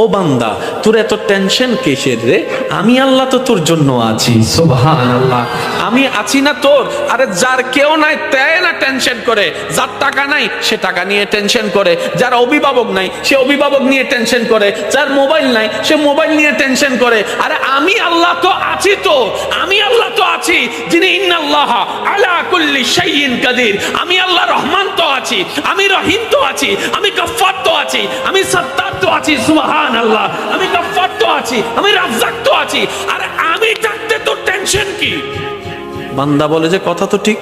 ও বান্দা, তোর এত টেনশন কিসের রে? আমি আল্লাহ তো তোর জন্য আছি। সুবহানাল্লাহ, আমি আছি না তোর? আরে যার কেউ নাই তাই না টেনশন করে, যার টাকা নাই সে টাকা নিয়ে টেনশন করে, যার অভিভাবক নাই সে অভিভাবক নিয়ে টেনশন করে, যার মোবাইল নাই সে মোবাইল নিয়ে টেনশন করে। আরে আমি আল্লাহ তো আছি, তো আমি আল্লাহ তো আছি, যিনি ইন্নাল্লাহ আলা কুল্লি শাইইন কাদির। আমি আল্লাহ রহমান তো আছি, আমি রহিম তো আছি, আমি গফফার তো আছি, আমি সত্তার তো আছি। সুবহানাল্লাহ, আমি গফফার তো আছি, আমি রাজ্জাক তো আছি। আরে আমি থাকতে তোর টেনশন কি? বান্দা বলে যে কথা তো ঠিক,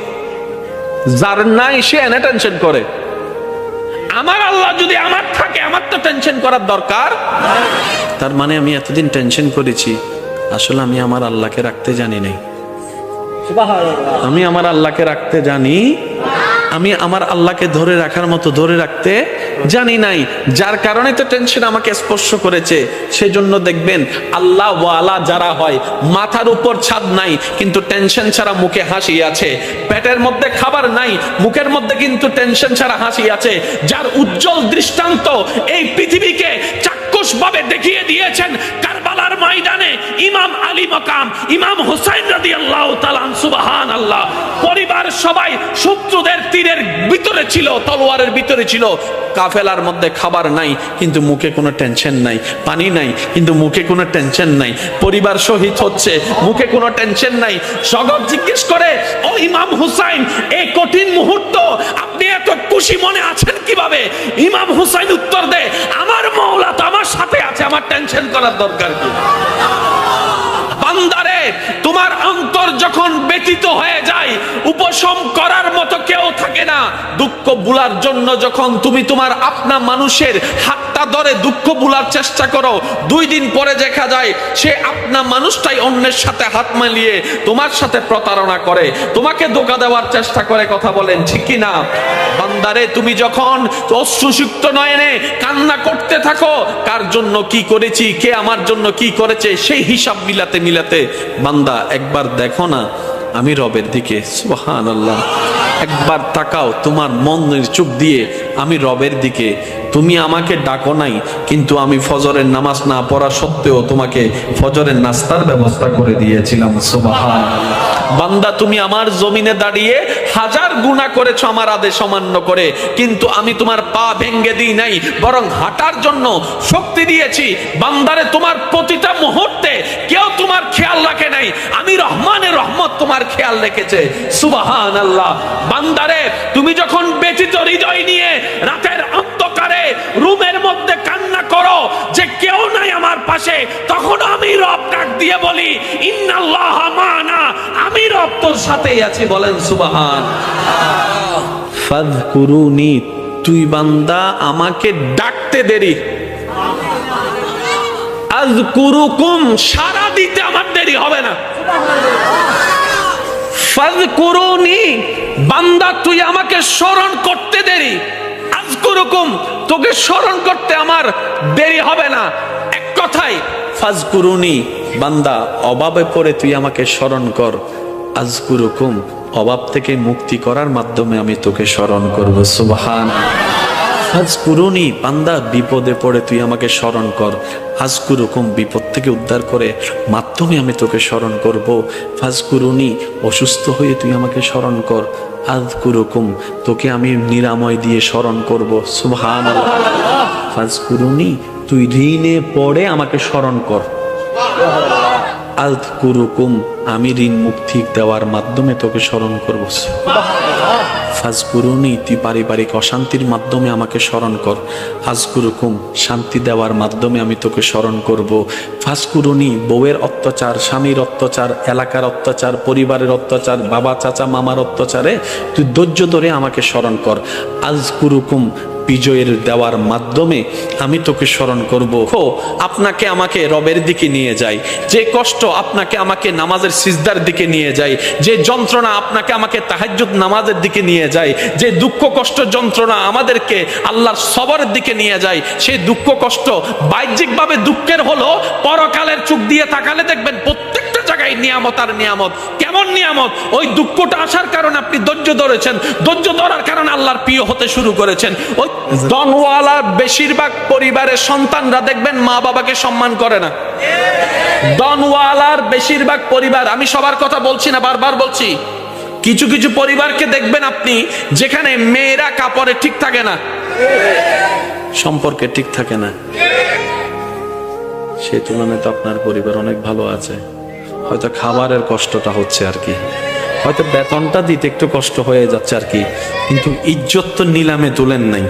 যার নাই সে এনে টেনশন করে। আমার আল্লাহ যদি আমার থাকে, আমার তো টেনশন করার দরকার। তার মানে আমি এতদিন টেনশন করেছি, আসলে আমি আমার আল্লাহকে রাখতে জানি নাই। আমি আমার আল্লাহকে রাখতে জানি, আমি আমার আল্লাহকে ধরে রাখার মতো ধরে রাখতে জানি নাই, যার কারণে তো টেনশন আমাকে স্পর্শ করেছে। সেজন্য দেখবেন আল্লাহ ওয়ালা যারা হয়, মাথার উপর ছাদ নাই কিন্তু টেনশন ছাড়া মুখে হাসি আছে, পেটের মধ্যে খাবার নাই মুখের মধ্যে কিন্তু টেনশন ছাড়া হাসি আছে, যার উজ্জ্বল দৃষ্টান্ত এই পৃথিবীকে চাক্ষুষ ভাবে দেখিয়ে দিয়েছেন কারবালার ময়দানে ইমাম আলী মাকাম ইমাম হুসাইন রাদিয়াল্লাহু তাআলা। সুবহানাল্লাহ, পরিবার সবাই শত্রুদের তীরের ভিতরে ছিল, তলোয়ারের ভিতরে ছিল, কাফেলার মধ্যে খাবার নাই কিন্তু মুখে কোনো টেনশন নাই, পানি নাই কিন্তু মুখে কোনো টেনশন নাই, পরিবার শহীদ হচ্ছে মুখে কোনো টেনশন নাই। জগৎ জিজ্ঞেস করে, ও ইমাম হুসাইন, এই কঠিন মুহূর্ত আপনি এত খুশি মনে আছেন কিভাবে? ইমাম হুসাইন উত্তর দেয়, আমার মওলা তো আমার সাথে আছে, আমার টেনশন করার দরকার কি? বান্দারে, তোমার অন্তর যখন ব্যতীত হয়ে যায়, উপশম করার মতো কেউ থাকে না। দুঃখ ভুলার জন্য যখন তুমি তোমার আপনা মানুষের হাতটা ধরে দুঃখ ভুলার চেষ্টা করো, 2 দিন পরে দেখা যায় সে আপনা মানুষটাই অন্যের সাথে হাত মিলিয়ে তোমার সাথে প্রতারণা করে, তোমাকে ধোঁকা দেওয়ার চেষ্টা করে। কথা বলেন ঠিক কি না? বান্দারে, তুমি যখন অশ্রুসিক্ত নয়নে কান্না করতে থাকো, কার জন্য কি করেছি, কে আমার জন্য কি করেছে, সেই হিসাব মিলাতে মিলাতে বান্দা একবার দেখো না আমি রবের দিকে। সুবহানাল্লাহ, একবার তাকাও তোমার মনের চোখ দিয়ে আমি রবের দিকে। তুমি আমাকে ডাকো নাই কিন্তু আমি ফজরের নামাজ না পড়া সত্ত্বেও তোমাকে ফজরের নাস্তার ব্যবস্থা করে দিয়েছিলাম। সুবহানাল্লাহ, বান্দা তুমি আমার জমিনে দাঁড়িয়ে 1000 গুনাহ করেছো আমার আদেশ অমান্য করে, কিন্তু আমি তোমার পা ভেঙে দিই নাই, বরং হাঁটার জন্য শক্তি দিয়েছি। বান্দারে, তোমার প্রতিটা মুহূর্তে কেউ তোমার খেয়াল রাখে নাই, আমি রহমানের রহমত তোমার খেয়াল রেখেছে। সুবহানাল্লাহ, বান্দারে, তুমি যখন ব্যথিত হৃদয় নিয়ে রাতের অন্ধকারে রুমের মধ্যে কান্না করো যে কেউ নাই আমার পাশে, তখন আমি রব ডাক দিয়ে বলি, ইন্নাল্লাহ মা'না, আমি রব তোর সাথেই আছি। বলেন সুবহান। ফাযকুরুনি, তুই বান্দা আমাকে ডাকতে দেরি, আযকুরুকুম, সারা দিতে আমার দেরি হবে না। ফাযকুরুনি, বান্দা তুই আমাকে স্মরণ করতে দেরি, আযকুরুকুম, তোকে স্মরণ করতে আমার দেরি হবে না। এক কথায় ফাযকুরুনি, বান্দা অভাবে পড়ে তুই আমাকে স্মরণ কর, আযকুরুকুম, অভাব থেকে মুক্তি করার মাধ্যমে আমি তোকে স্মরণ করব। সুবহানাল্লাহ, ফাযকুরুনি, বান্দা বিপদে পড়ে তুই আমাকে স্মরণ কর, আযকুরুকুম, বিপদ থেকে উদ্ধার করে মাধ্যমে আমি তোকে স্মরণ করব। ফাযকুরুনি, অসুস্থ হয়ে তুই আমাকে স্মরণ কর, আযকুরুকুম, তোকে আমি নিরাময় দিয়ে স্মরণ করব। সুবহানাল্লাহ, ফাযকুরুনি, তুই ঋণে পড়ে আমাকে স্মরণ কর, আযকুরুকুম, আমি ঋণ মুক্তি দেওয়ার মাধ্যমে তোকে স্মরণ করব। ফাযকুরুনি, তুই পারিবারিক অশান্তির মাধ্যমে আমাকে স্মরণ কর, আযকুরুকুম, শান্তি দেওয়ার মাধ্যমে আমি তোকে স্মরণ করব। ফাযকুরুনি, বউয়ের অত্যাচার, স্বামীর অত্যাচার, এলাকার অত্যাচার, পরিবারের অত্যাচার, বাবা চাচা মামার অত্যাচারে তুই ধৈর্য ধরে আমাকে স্মরণ কর, আযকুরুকুম, বিজয়ের দেওয়ার মাধ্যমে আমি তোকে স্মরণ করব। আপনাকে আমাকে রবের দিকে নিয়ে যায়, যে কষ্ট আপনাকে আমাকে নামাজের সিজদার দিকে নিয়ে যায়, যে যন্ত্রণা আপনাকে আমাকে তাহাজ্জুদ নামাজের দিকে নিয়ে যায়, যে দুঃখ কষ্ট যন্ত্রণা আমাদেরকে আল্লাহর সবরের দিকে নিয়ে যায়, সেই দুঃখ কষ্ট বাহ্যিকভাবে দুঃখের হলো, পরকালের চোখ দিয়ে তাকালে দেখবেন প্রত্যেকটা জায়গায় টাকাই নিয়ামত আর নিয়ামত। কেমন নিয়ামত? ওই দুঃখটা আসার কারণে আপনি ধৈর্য ধরেছেন, ধৈর্য ধরার কারণে আল্লাহর প্রিয় হতে শুরু করেছেন। ওই ধনওয়ালা বেশিরভাগ পরিবারের সন্তানরা দেখবেন মা বাবাকে সম্মান করে না। ধনওয়ালার বেশিরভাগ পরিবার, আমি সবার কথা বলছি না, বারবার বলছি, কিছু কিছু পরিবারকে দেখবেন আপনি যেখানে মেয়েরা কাপড়ে ঠিক থাকে না, সম্পর্কে ঠিক থাকে না, সেই তুলনায় তো আপনার পরিবার অনেক ভালো আছে। হয়তো খাবারের কষ্টটা হচ্ছে আর কি, হয়তো বেতনটা দিতে একটু কষ্ট হয়ে যাচ্ছে আর কি, কিন্তু ইজ্জত তো নিলামে তুলেন নাই,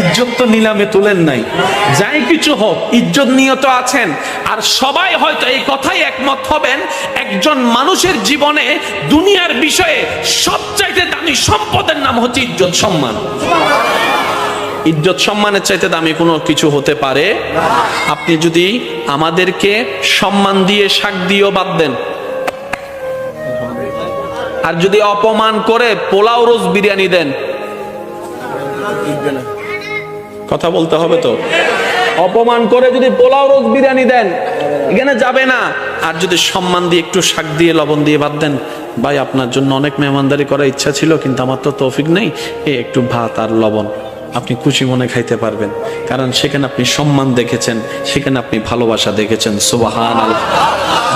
ইজ্জত তো নিলামে তুলেন নাই। যাই কিছু হোক, ইজ্জত নিয়ে তো আছেন। আর সবাই হয়তো এই কথাই একমত হবেন, একজন মানুষের জীবনে দুনিয়ার বিষয়ে সবচাইতে দামি সম্পদের নাম হচ্ছে ইজ্জত সম্মান। ইজ্জত সম্মানের চাইতে দামি কোনো কিছু হতে পারে? আপনি যদি আমাদেরকে সম্মান দিয়ে শাক দিয়েও বাদ দেন, আর যদি অপমান করে পোলাও রোজ বিরিয়ানি দেন, কথা বলতে হবে তো, অপমান করে যদি পোলাও রোজ বিরিয়ানি দেন এখানে যাবে না। আর যদি সম্মান দিয়ে একটু শাক দিয়ে লবণ দিয়ে বাদ দেন, ভাই আপনার জন্য অনেক মেহমানদারি করার ইচ্ছা ছিল কিন্তু আমার তো তৌফিক নেই, একটু ভাত আর লবণ, আপনি খুশি মনে খাইতে পারবেন, কারণ সেখানে আপনি সম্মান দেখেছেন, সেখানে আপনি ভালোবাসা দেখেছেন। সুবহানাল্লাহ।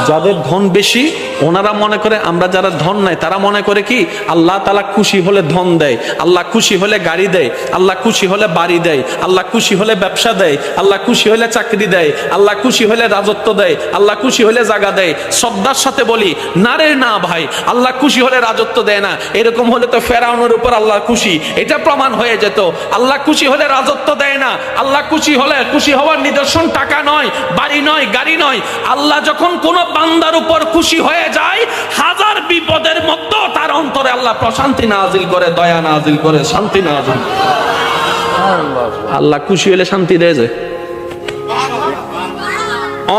যাদের ধন বেশি ওনারা মনে করে, আমরা যারা ধন নাই তারা মনে করে কি আল্লাহ তাআলা খুশি হলে ধন দেয়, আল্লাহ খুশি হলে গাড়ি দেয়, আল্লাহ খুশি হলে বাড়ি দেয়, আল্লাহ খুশি হলে ব্যবসা দেয়, আল্লাহ খুশি হলে চাকরি দেয়, আল্লাহ খুশি হলে রাজত্ব দেয়, আল্লাহ খুশি হলে জায়গা দেয়। শ্রদ্ধার সাথে বলি, না রে না ভাই, আল্লাহ খুশি হলে রাজত্ব দেয় না। এরকম হলে তো ফেরাউনের উপর আল্লাহ খুশি, এটা প্রমাণ হয়ে যেত। আল্লাহ খুশি হলে রাজত্ব দেয় না। আল্লাহ খুশি হলে, খুশি হওয়ার নিদর্শন টাকা নয়, বাড়ি নয়, গাড়ি নয়। আল্লাহ যখন কোন বান্দার উপর খুশি হয়ে যায়, হাজার বিপদের মধ্যে তার অন্তরে আল্লাহ প্রশান্তি নাজিল করে, দয়া নাজিল করে, শান্তি নাজিল। আল্লাহ খুশি হলে শান্তি দেয় যে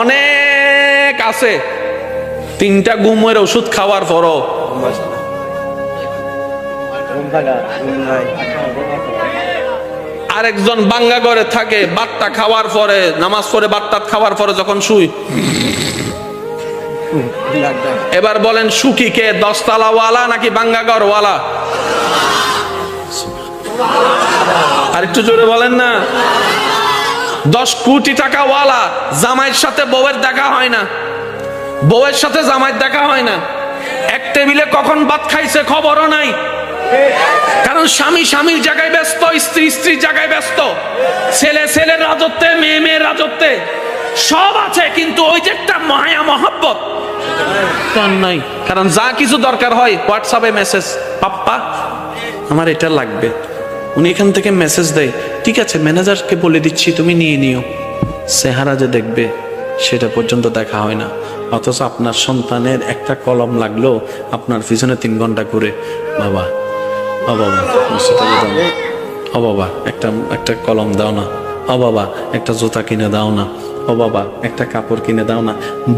অনেক আছে, 3টা ঘুমের ওষুধ খাওয়ার পরও আরেকজন বাঙ্গা ঘরে থাকে, বাট্টা খাওয়ার পরে, নামাজ পড়ে বাট্টা খাওয়ার পরে যখন শুই, এবার বলেন সুখী কে, 10 তলা ওয়ালা নাকি বাঙ্গা ঘর ওয়ালা? আর একটু জোরে বলেন না। 10 কোটি টাকা ওয়ালা, জামাইয়ের সাথে বউয়ের দেখা হয় না, বউয়ের সাথে জামাইয়ের দেখা হয় না, এক টেবিলে কখন ভাত খাইছে খবরও নাই, কারণ স্বামী স্বামীর জায়গায় ব্যস্ত, স্ত্রী স্ত্রীর জায়গায় ব্যস্ত, ছেলে ছেলের রাজত্বে, মেয়ে মেয়ের রাজত্বে, সব আছে কিন্তু ওই যে একটা মায়া মহব্বত নাই। কারণ যা কিছু দরকার হয় হোয়াটসঅ্যাপে মেসেজ, পাপ্পা আমার এটা লাগবে, উনি এখান থেকে মেসেজ দেয়, ঠিক আছে ম্যানেজারকে বলে দিচ্ছি তুমি নিয়ে নিও, চেহারা যে দেখবে সেটা পর্যন্ত দেখা হয় না। অথচ আপনার সন্তানের একটা কলম লাগলো আপনার পিছনে 3 ঘন্টা করে, বাবা ও বাবা ও বাবা একটা কলম দাও না, ও বাবা একটা জুতা কিনে দাও না, ও বাবা একটা কাপড় কিনে দাও না।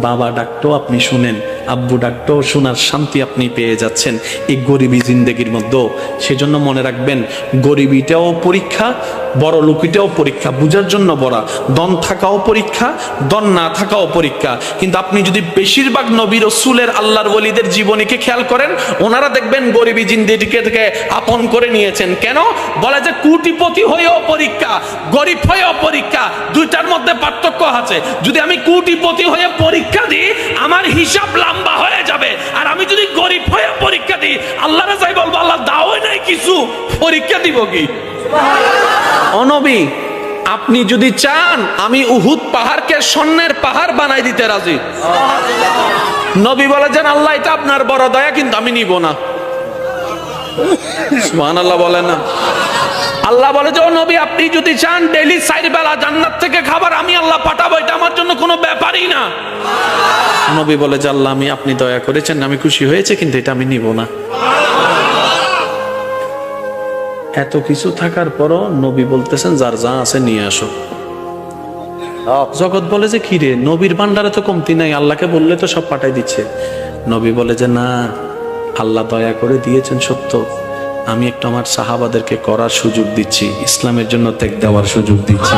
বাবা ডাকতো আপনি শুনেন, আব্বু ডাকতো শোনার শান্তি আপনি পেয়ে যাচ্ছেন এই গরিবী জিন্দেগির মধ্যে। সেজন্য মনে রাখবেন, গরিবিটাও পরীক্ষা, বড় লোকিটাও পরীক্ষা, বুঝার জন্য বড়, দন থাকাও পরীক্ষা, দন না থাকাও পরীক্ষা। কিন্তু আপনি যদি বেশিরভাগ নবী রাসূলের, আল্লাহর ওলিদের জীবনীকে খেয়াল করেন, ওনারা দেখবেন গরিবী জিন্দেগিকে থেকে আপন করে নিয়েছেন। কেন? বলে যে কোটিপতি হয়েও পরীক্ষা, গরিব হয়েও পরীক্ষা, দুইটার মধ্যে পার্থক্য আছে। যদি আমি কোটিপতি হয়ে পরীক্ষা দিই আমার হিসাব লম্বা হয়ে যাবে, আর আমি যদি গরিব হয়ে পরীক্ষা দিই আল্লাহরে যাই বলবো আল্লাহ দাও নাই কিছু, পরীক্ষা দিব কি? ও নবী, আপনি যদি চান আমি উহুদ পাহাড়কে স্বর্ণের পাহাড় বানাই দিতে রাজি। নবী বলেছেন আল্লাহ এটা আপনার বড় দয়া, কিন্তু আমি নিব না। সুবহানাল্লাহ বলেন না। আল্লাহ বলে যে ও নবী আপনি যদি চান ডেইলি 4 বেলা জান্নাত থেকে খাবার আমি আল্লাহ পাঠাবো, এটা আমার জন্য কোনো ব্যাপারই না। নবী বলে যে আল্লাহ আমি, আপনি দয়া করেছেন, আমি খুশি হয়েছে, কিন্তু এটা আমি নিব না। এত কিছু থাকার পরও নবী বলতেছেন যার যা আছে নিয়ে আসো। জগৎ বলে যে কি রে, নবীর ভান্ডারে তো কমতি নাই, আল্লাহকে বললে তো সব পাঠাই দিচ্ছে। নবী বলে যে না, আল্লাহ দয়া করে দিয়েছেন সত্য, আমি একটু আমার সাহাবাদেরকে করার সুযোগ দিচ্ছি, ইসলামের জন্য ত্যাগ দেওয়ার সুযোগ দিচ্ছি।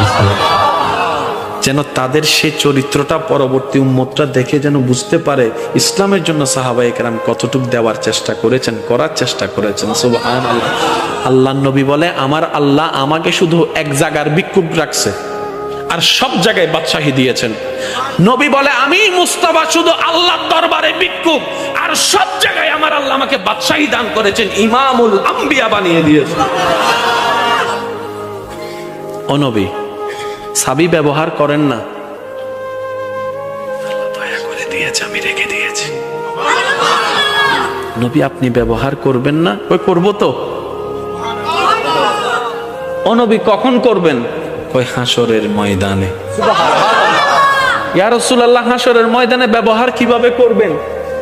যেন তাদের সেই চরিত্রটা পরবর্তী উম্মতরা দেখে যেন বুঝতে পারে ইসলামের জন্য সাহাবায়ে কেরাম কতটুকু দেওয়ার চেষ্টা করেছেন, করার চেষ্টা করেছেন। সুবহানাল্লাহ। আল্লাহর নবী বলে, আমার আল্লাহ আমাকে শুধু এক জায়গার ভিক্ষুক রাখছে আর সব জায়গায় বাদশাহী দিয়েছেন। নবী বলে, আমি মুস্তাফা শুধু আল্লাহর দরবারে ভিক্ষুক আর সব জায়গায় আমার আল্লাহ আমাকে বাদশাহী দান করেছেন, ইমামুল আম্বিয়া বানিয়ে দিয়েছেন। ও নবী, সাবি ব্যবহার করেন না, দয়া করে দিয়েছে, আমি রেখে দিয়েছি। নবী আপনি ব্যবহার করবেন না? ওই করবো তো। ও নবী কখন করবেন? ওই হাসরের ময়দানে। ইয়া রাসূলুল্লাহ, হাসরের ময়দানে ব্যবহার কিভাবে করবেন?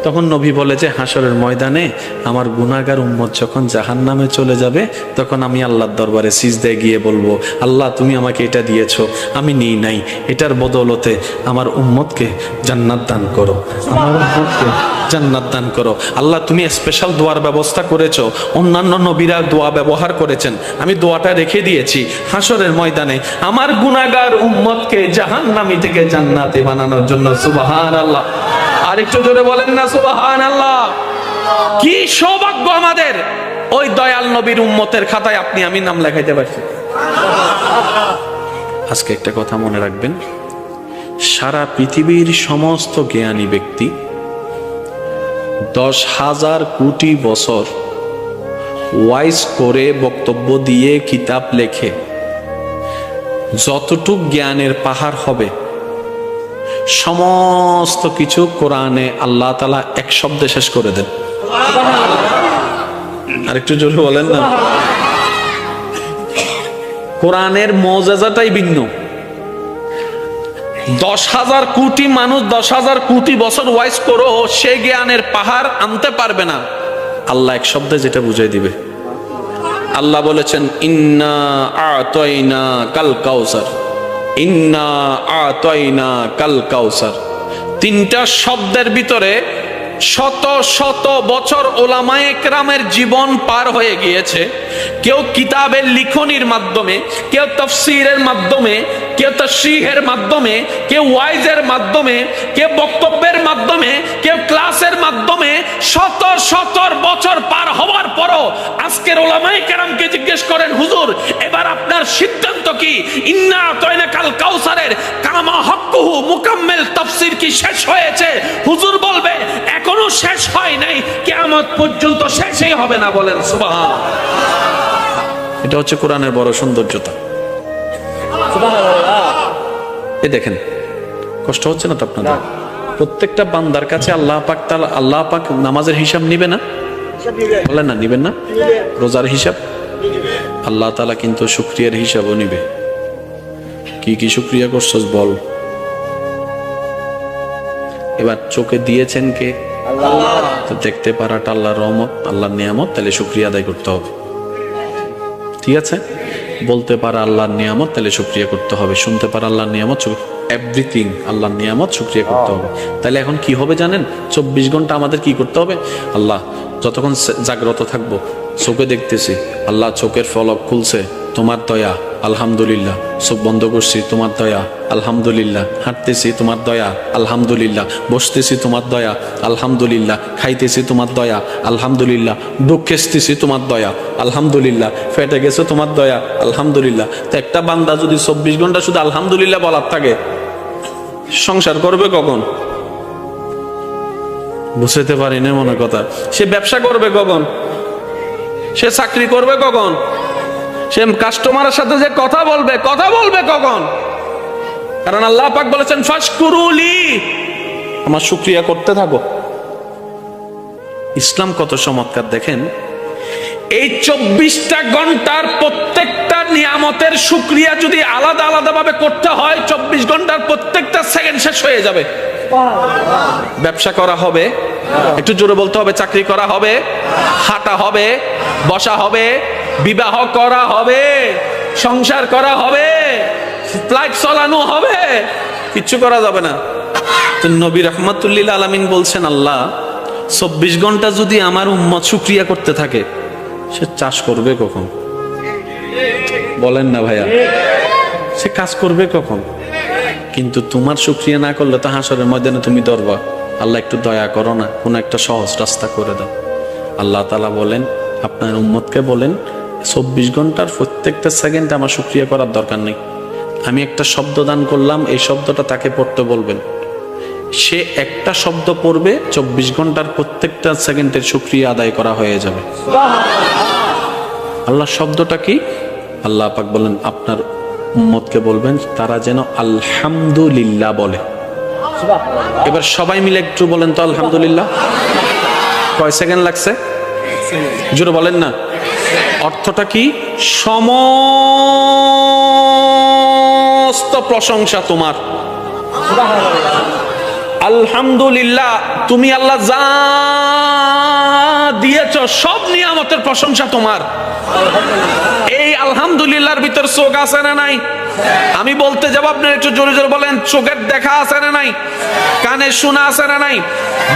তখন নবী বলে যে হাসরের ময়দানে আমার গুনাহগার উম্মত যখন জাহান্নামে চলে যাবে, তখন আমি আল্লাহর দরবারে সিজদায় গিয়ে বলবো, আল্লাহ তুমি আমাকে এটা দিয়েছো, আমি নিই নাই, এটার বদৌলতে আমার উম্মতকে জান্নাত দান করো, আমার উম্মতকে জান্নাত দান করো। আল্লাহ তুমি স্পেশাল দোয়ার ব্যবস্থা করেছো, অন্যান্য নবীরা দোয়া ব্যবহার করেছেন, আমি দোয়াটা রেখে দিয়েছি। হাসরের ময়দানে আমার গুনাহগার উম্মতকে জাহান্নামী থেকে জান্নাতে বানানোর জন্য। সুবহানাল্লাহ। আর একটু জোরে বলেন না সুবহানাল্লাহ। কি সৌভাগ্য আমাদের, ওই দয়াল নবীর উম্মতের খাতায় আপনি আমি নাম লেখাইতে পারছি। আজকে একটা কথা মনে রাখবেন, সারা পৃথিবীর সমস্ত জ্ঞানী ব্যক্তি 10,000 কোটি বছর ওয়াইজ করে বক্তব্য দিয়ে কিতাব লেখে যতটুক জ্ঞানের পাহাড় হবে, সমস্ত কিছু কোরআনে আল্লাহ তাআলা এক শব্দে শেষ করে দেন। আর একটু জোরে বলেন না। কোরআনের মুজিজাটাই ভিন্ন। 10,000 কোটি মানুষ 10,000 কোটি বছর ওয়াইজ করো, সে জ্ঞানের পাহাড় আনতে পারবে না। আল্লাহ এক শব্দে যেটা বুঝাই দিবে। আল্লাহ বলেছেন, ইন্না আতাইনা কাল কাউসার, ইন্না আতাইনা কাল কাউসার। তিনটা শব্দের ভিতরে শত শত বছর ওলামায়ে কেরামের জীবন পার হয়ে গিয়েছে। কেউ কিতাবের লিখনির মাধ্যমে, কেউ তাফসীরের মাধ্যমে, কেউ তাশরীহের মাধ্যমে, কেউ ওয়াইজের মাধ্যমে, কেউ বক্তব্যের মাধ্যমে, কেউ ক্লাসের মাধ্যমে শত শত বছর পার হওয়ার পরও আজকের ওলামায়ে কেরামকে জিজ্ঞেস করেন, হুজুর এবার আপনার সিদ্ধান্ত কি? ইন্না আতাইনা কাল কাউসারের কামা হক্কুহু মুকাম্মিল তাফসীর কি শেষ হয়েছে? হুজুর বলবে এখনো শেষ হয় নাই, কিয়ামত পর্যন্ত শেষই হবে না। বলেন সুবহানাল্লাহ। এটা হচ্ছে কোরআনের বড় সৌন্দর্যতা। সুবহানাল্লাহ। এই দেখেন, কষ্ট হচ্ছে না তো আপনাদের? প্রত্যেকটা বান্দার কাছে আল্লাহ পাক নামাজের হিসাব নিবে না? বলেন না, নিবেন না? রোজার হিসাব আল্লাহ তাআলা কিন্তু শুকরিয়ার হিসাবও নিবে। কি কি শুকরিয়া করছস বল। এবার চোখে দিয়েছেন কে? আল্লাহ। তো দেখতে পারাটা আল্লাহর রহমত, আল্লাহর নিয়ামত, তাহলে শুকরিয়া আদায় করতে হবে। ঠিক আছে? বলতে পারা আল্লাহর নিয়ামত, তাহলে শুকরিয়া করতে হবে। শুনতে পারা আল্লাহর নিয়ামত, এভরিথিং আল্লাহর নিয়ামত, শুকরিয়া করতে হবে। তাহলে এখন কি হবে জানেন? 24 ঘন্টা আমাদের কি করতে হবে? আল্লাহ, যতক্ষণ জাগ্রত থাকবো, চোখে দেখতেছি, আল্লাহ চোখের ফলক খুলছে, তোমার দয়া, আলহামদুলিল্লাহ। চোখ বন্ধ করছি, তোমার দয়া, আলহামদুলিল্লাহ। হাঁটতেছি, তোমার দয়া, আলহামদুলিল্লাহ। বসতেছি, তোমার দয়া, আলহামদুলিল্লাহ। খাইতেছি, তোমার দয়া, আলহামদুলিল্লাহ। বুক খেসতেছি, তোমার দয়া, আলহামদুলিল্লাহ। ফেটে গেছে, তোমার দয়া, আলহামদুলিল্লাহ। তো একটা বান্দা যদি 24 ঘন্টা শুধু আলহামদুলিল্লাহ বলার থাকে, সংসার করবে কখন? বুঝতে পারি না মনে কথা। সে ব্যবসা করবে কখন? সে চাকরি করবে কখন? সে কাস্টমারের সাথে যে কথা বলবে কখন? কারণ আল্লাহ পাক বলেছেন, ফাশকুরুলি, আমার শুকরিয়া করতে থাকো। ইসলাম কত চমৎকার দেখেন। এই 24টা ঘন্টার প্রত্যেকটা নিয়ামতের শুকরিয়া যদি আলাদা আলাদা ভাবে করতে হয়, 24 ঘন্টার প্রত্যেকটা সেকেন্ড শেষ হয়ে যাবে। ব্যবসা করা হবে, একটু জোরে বলতে হবে, চাকরি করা হবে, হাঁটা হবে, বসা হবে, বিবাহ করা হবে, সংসার করা হবে, ফ্লাইট চালানো হবে, কিচ্ছু করা যাবে না। তো নবী রাহমাতুল লিল আলামিন বলছেন, আল্লাহ 24 ঘন্টা যদি আমার উম্মত শুকরিয়া করতে থাকে, সে চাষ করবে কখন? বলেন না ভাইয়া, সে কাজ করবে কখন? কিন্তু তোমার শুকরিয়া না করলে তো হাসরের ময়দানে তুমি ধরবা। আল্লাহ একটু দয়া করো না, কোনো একটা সহজ রাস্তা করে দাও। আল্লাহ তাআলা বলেন, আপনার উম্মতকে বলেন 24 ঘন্টার প্রত্যেকটা সেকেন্ডে আমার শুকরিয়া করার দরকার নেই। আমি একটা শব্দ দান করলাম, এই শব্দটা তাকে পড়তে বলবেন, সে একটা শব্দ পড়বে, 24 ঘন্টার প্রত্যেকটা সেকেন্ডের শুকরিয়া আদায় করা হয়ে যাবে। আল্লাহ শব্দটা কি? আল্লাহ পাক বলেন আপনার উম্মতকে বলবেন তারা যেন আলহামদুলিল্লাহ বলে। এবার সবাই মিলে একটু বলেন তো আলহামদুলিল্লাহ। কয় সেকেন্ড লাগছে? জোরে বলেন না। অর্থটা কি? সমস্ত প্রশংসা তোমার। আলহামদুলিল্লাহ, তুমি আল্লাহ যা দিয়েছ সব নিয়ামতের প্রশংসা তোমার। এই আলহামদুলিল্লাহর ভিতর চোখ আছে না নাই? আমি বলতে যাব, আপনার একটু জোরে জোরে বলেন। চোখের দেখা আছে না নাই? কানের শোনা আছে না নাই?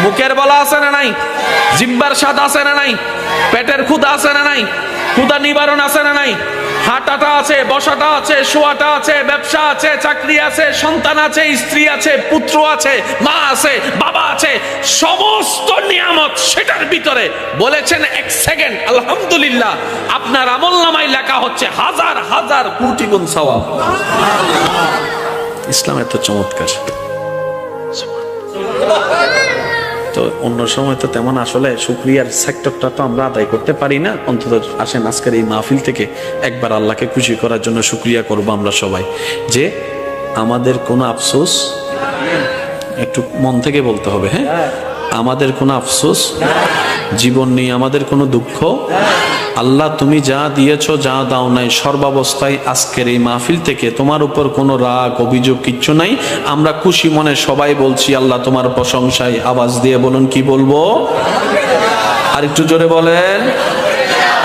মুখের বলা আছে না নাই? জিহ্বার স্বাদ আছে না নাই? পেটের ক্ষুধা আছে না নাই? ক্ষুধা নিবারণ আছে না নাই? হাঁটাটা আছে, বসাটা আছে, শোয়াটা আছে, ব্যবসা আছে, চাকরি আছে, সন্তান আছে, স্ত্রী আছে, পুত্র আছে, মা আছে, বাবা আছে, সমস্ত নিয়ামত সেটার ভিতরে বলেছেন এক সেকেন্ড আলহামদুলিল্লাহ, আপনার আমলনামায় লেখা হচ্ছে হাজার হাজার কোটি গুণ সওয়াব। ইসলাম এত চমৎকার। তো অন্য সময় তো তেমন আসলে শুকরিয়ার সেক্টরটা তো আমরা আদায় করতে পারি না। অন্তত আসেন আজকের এই মাহফিল থেকে একবার আল্লাহকে খুশি করার জন্য শুকরিয়া করব আমরা সবাই, যে আমাদের কোনো আফসোস, একটু মন থেকে বলতে হবে, হ্যাঁ, আমাদের কোনো আফসোস জীবন নেই, আমাদের কোনো দুঃখ। আল্লাহ তুমি যা দিয়েছো, যা দাও নাই, সর্বাবস্থায় আজকের এই মাহফিল থেকে তোমার উপর কোনো রাগ অভিযোগ কিচ্ছু নাই। আমরা খুশি মনে সবাই বলছি আল্লাহ তোমার প্রশংসায়। আওয়াজ দিয়ে বলুন, কি বলবো? আর একটু জোরে বলেন।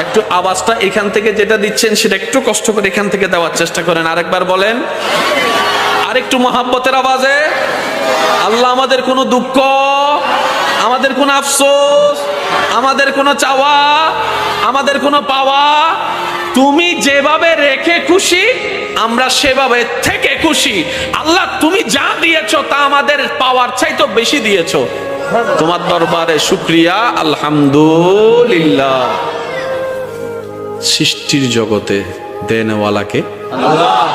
একটু আওয়াজটা এখান থেকে যেটা দিচ্ছেন সেটা একটু কষ্ট করে এখান থেকে দেওয়ার চেষ্টা করেন। আরেকবার বলেন, আরেকটু মহাব্বতের আওয়াজে। আল্লাহ আমাদের কোনো দুঃখ, আমাদের কোনো আফসোস, আমাদের কোনো চাওয়া, আমাদের কোনো পাওয়া তুমি যেভাবে রেখে খুশি, আমরা সেভাবে থেকে খুশি। আল্লাহ তুমি যা দিয়েছো তা আমাদের পাওয়ার চাইতে বেশি দিয়েছো। তোমার দরবারে শুকরিয়া, আলহামদুলিল্লাহ। সৃষ্টির জগতে দেনওয়ালাকে আল্লাহ।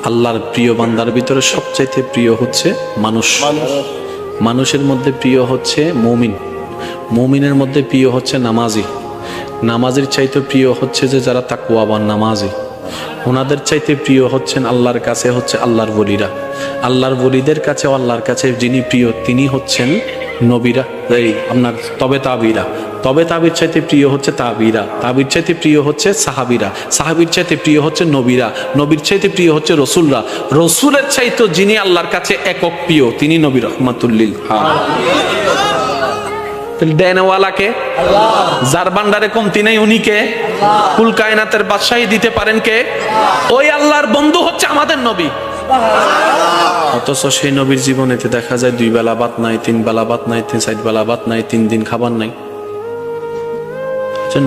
আল্লাহর প্রিয় বান্দার ভিতরে সবচাইতে প্রিয় হচ্ছে মানুষ। মানুষের মধ্যে প্রিয় হচ্ছে মুমিন, মুমিনের মধ্যে প্রিয় হচ্ছে নামাজি, নামাজির চাইতে প্রিয় হচ্ছে যে যারা তাকওয়াবান নামাজি, ওনাদের চাইতে প্রিয় হচ্ছেন আল্লাহর কাছে হচ্ছে আল্লাহর ওলিরা। আল্লাহর ওলিদের কাছে, আল্লাহর কাছে যিনি প্রিয় তিনি হচ্ছেন নবীরা, এই আপনার তবে তাবিরা। তবে তাবির চাইতে প্রিয় হচ্ছে তাবিরা, তাবির চাইতে প্রিয় হচ্ছে সাহাবিরা, সাহাবির চাইতে প্রিয় হচ্ছে নবীরা, নবীর চাইতে প্রিয় হচ্ছে রসুলরা, রসুলের চাইতে যিনি আল্লাহর কাছে একক প্রিয় তিনি নবী রহমাতুল্লিল দেনওয়ালাকে আল্লাহ। যার ভান্ডারে কমতি নেই উনি কে? কুল কায়নাতের বাদশাহী দিতে পারেন কে? ওই আল্লাহর বন্ধু হচ্ছে আমাদের নবী। অথচ সেই নবীর জীবনেতে দেখা যায় 2 বেলা ভাত নাই, 3 বেলা ভাত নাই, 4 বেলা ভাত নাই, 3 দিন খাবার নাই।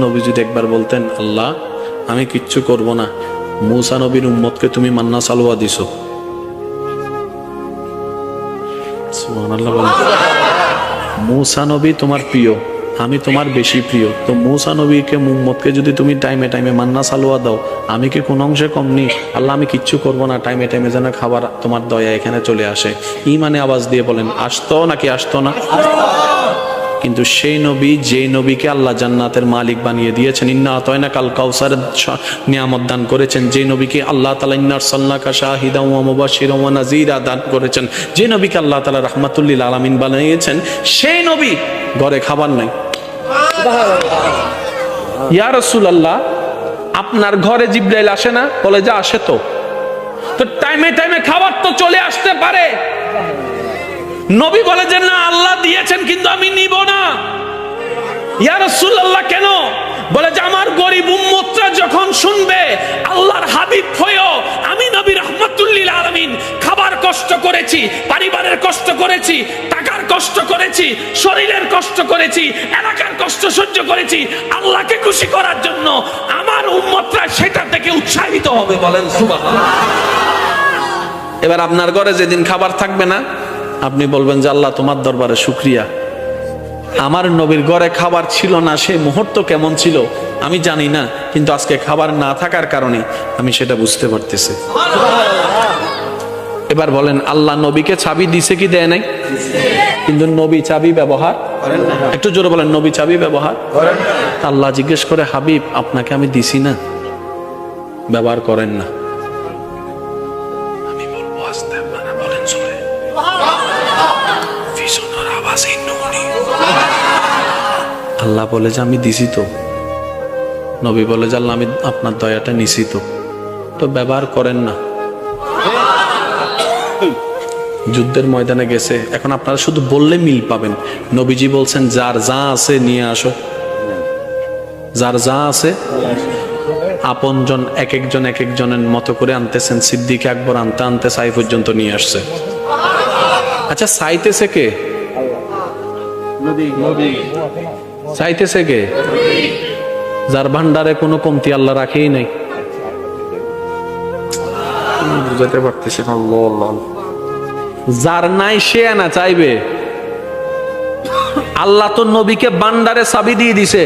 নবী যদি একবার বলতেন আল্লাহ আমি কিচ্ছু করব না, মূসা নবীর উম্মতকে তুমি মান্না সালওয়া দিছো, সুবহানাল্লাহ বলেন। মূসা নবী তোমার প্রিয়, আমি তোমার বেশি প্রিয়, তো মূসা নবীকে উম্মতকে যদি তুমি টাইমে টাইমে মান্না সালওয়া দাও, আমি কি কোন অংশে কম নেই? আল্লাহ আমি কিচ্ছু করব না, টাইমে টাইমে যেন খাবার তোমার দয়া এখানে চলে আসে। ইমানে আওয়াজ দিয়ে বলেন আসতো নাকি আসতো না? কিন্তু সেই নবী, যে নবীকে আল্লাহ জান্নাতের মালিক বানিয়ে দিয়েছেন, ইন্না আতাইনা কাল কাউসারের নিয়ামত দান করেছেন, যে নবীকে আল্লাহ তাআলা ইন্না আরসালনাকা শাহিদাও ওয়া মুবাশশিরাও ওয়া নাযীরা দান করেছেন, যে নবীকে আল্লাহ তাআলা রাহমাতুল লিল আলামিন বানিয়েছেন, সেই নবী ঘরে খাবার নাই। ইয়া রাসূলুল্লাহ আপনার ঘরে জিবরাইল আসে না? বলে যে আসে। তো টাইমে টাইমে খাবার তো চলে আসতে পারে। নবী বলে যে না আল্লাহ দিয়েছেন কিন্তু আমি নিব না। ইয়া রাসূলুল্লাহ কেন? বলে যে আমার গরিব উম্মতরা যখন শুনবে আল্লাহর হাবিব হয়েও আমি নবী রাহমাতুল লিল আলামিন খাবার কষ্ট করেছি, পরিবারের কষ্ট করেছি, টাকার কষ্ট করেছি, শরীরের কষ্ট করেছি, এলাকার কষ্ট সহ্য করেছি, আল্লাহকে খুশি করার জন্য আমার উম্মতরা সেটা থেকে উৎসাহিত হবে। বলেন সুবহানাল্লাহ। এবার আপনার ঘরে যেদিন খাবার থাকবে না, আপনি বলবেন যে আল্লাহ তোমার দরবারে শুকরিয়া, আমার নবীর ঘরে খাবার ছিল না, সে মুহূর্ত কেমন ছিল আমি জানি না, কিন্তু আজকে খাবার না থাকার কারণে আমি সেটা বুঝতে পারতেছি। এবার বলেন, আল্লাহ নবীকে চাবি দিছে কি দেয় নাই? কিন্তু নবী চাবি ব্যবহার করেন না। একটু জোরে বলেন, নবী চাবি ব্যবহার করেন না। আল্লাহ জিজ্ঞেস করে, হাবিব আপনাকে আমি দিছি না, ব্যবহার করেন না। আমি বলবো আস্তে, আপনারা বলেন জোরে। ভীষণের আওয়াজে নুনি। আল্লাহ বলে যে আমি দিছি তো, নবী বলে যে আল্লাহ আমি আপনার দয়াটা নিছি তো ব্যবহার করেন না। যুদ্ধের ময়দানে গেছে, এখন আপনারা শুধু বললে মিল পাবেন। নবীজি বলছেন যার যা আছে নিয়ে আসো, যার যা আছে। আপনজন এক একজনের মতো করে আনতেছেন। সিদ্দিক আকবর আনতে আনতে সাই পর্যন্ত নিয়ে আসছে। আচ্ছা, চাইতেছে কে? চাইতেছে কে? যার ভান্ডারে কোনো কমতি আল্লাহ রাখেই নাই। বুঝাতে পারতেছি না। যার নাই সে না চাইবে। আল্লাহ তো নবীকে ভান্ডারে চাবি দিয়ে দিছে।